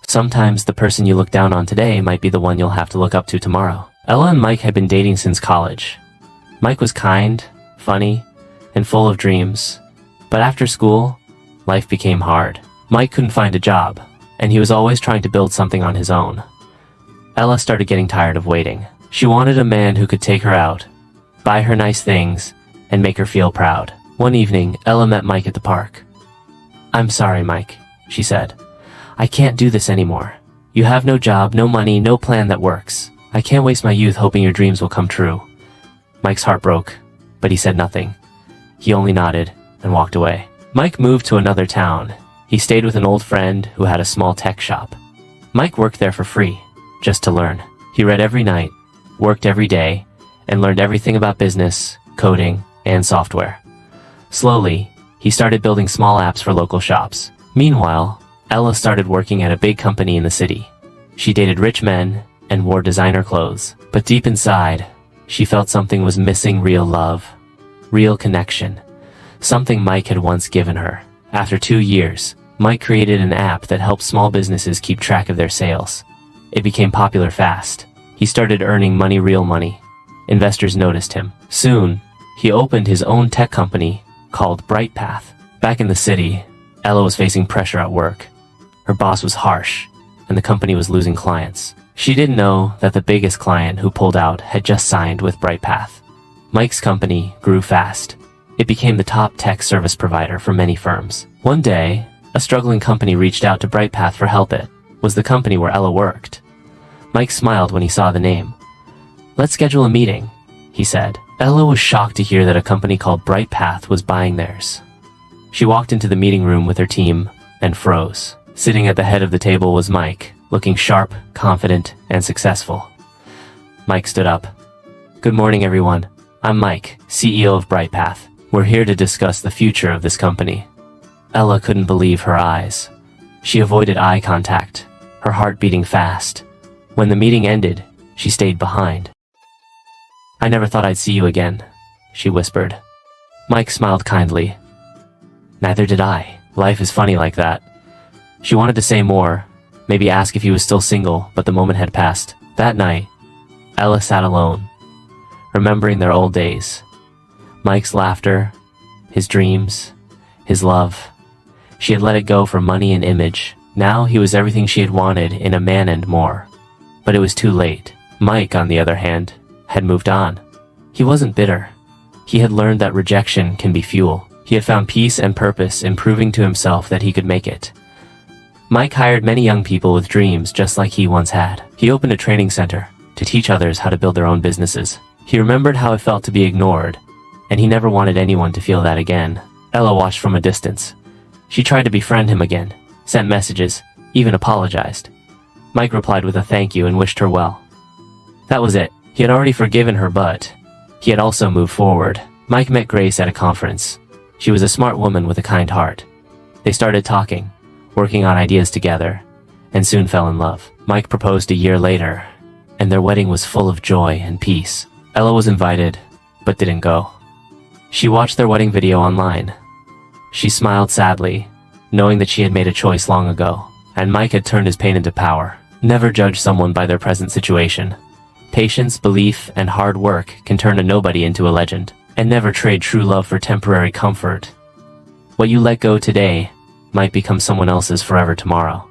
Sometimes the person you look down on today might be the one you'll have to look up to tomorrow. Ella and Mike had been dating since college. Mike was kind, funny, and full of dreams. But after school, life became hard. Mike couldn't find a job, and he was always trying to build something on his own. Ella started getting tired of waiting. She wanted a man who could take her out, buy her nice things, and make her feel proud. One evening, Ella met Mike at the park. "I'm sorry, Mike," she said. "I can't do this anymore. You have no job, no money, no plan that works. I can't waste my youth hoping your dreams will come true." Mike's heart broke, but he said nothing. He only nodded and walked away. Mike moved to another town. He stayed with an old friend who had a small tech shop. Mike worked there for free, just to learn. He read every night, worked every day, and learned everything about business, coding, and software. Slowly, he started building small apps for local shops. Meanwhile, Ella started working at a big company in the city. She dated rich men and wore designer clothes. But deep inside, she felt something was missing: real love, real connection, something Mike had once given her. After 2 years, Mike created an app that helped small businesses keep track of their sales. It became popular fast. He started earning money, real money. Investors noticed him. Soon, he opened his own tech company called Brightpath. Back in the city, Ella was facing pressure at work. Her boss was harsh, and the company was losing clients. She didn't know that the biggest client who pulled out had just signed with Brightpath. Mike's company grew fast. It became the top tech service provider for many firms. One day, a struggling company reached out to Brightpath for help. It was the company where Ella worked. Mike smiled when he saw the name. "Let's schedule a meeting," he said. Ella was shocked to hear that a company called Brightpath was buying theirs. She walked into the meeting room with her team and froze. Sitting at the head of the table was Mike, looking sharp, confident, and successful. Mike stood up. "Good morning, everyone. I'm Mike, CEO of Brightpath. We're here to discuss the future of this company." Ella couldn't believe her eyes. She avoided eye contact, her heart beating fast. When the meeting ended, she stayed behind. "I never thought I'd see you again," she whispered. Mike smiled kindly. "Neither did I. Life is funny like that." She wanted to say more, maybe ask if he was still single, but the moment had passed. That night, Ella sat alone, remembering their old days. Mike's laughter, his dreams, his love. She had let it go for money and image. Now he was everything she had wanted in a man and more. But it was too late. Mike, on the other hand, had moved on. He wasn't bitter. He had learned that rejection can be fuel. He had found peace and purpose in proving to himself that he could make it. Mike hired many young people with dreams just like he once had. He opened a training center to teach others how to build their own businesses. He remembered how it felt to be ignored, and he never wanted anyone to feel that again. Ella watched from a distance. She tried to befriend him again, sent messages, even apologized. Mike replied with a thank you and wished her well. That was it. He had already forgiven her, but he had also moved forward. Mike met Grace at a conference. She was a smart woman with a kind heart. They started talking, working on ideas together, and soon fell in love. Mike proposed a year later, and their wedding was full of joy and peace. Ella was invited, but didn't go. She watched their wedding video online. She smiled sadly, knowing that she had made a choice long ago, and Mike had turned his pain into power. Never judge someone by their present situation. Patience, belief, and hard work can turn a nobody into a legend. And never trade true love for temporary comfort. What you let go today might become someone else's forever tomorrow.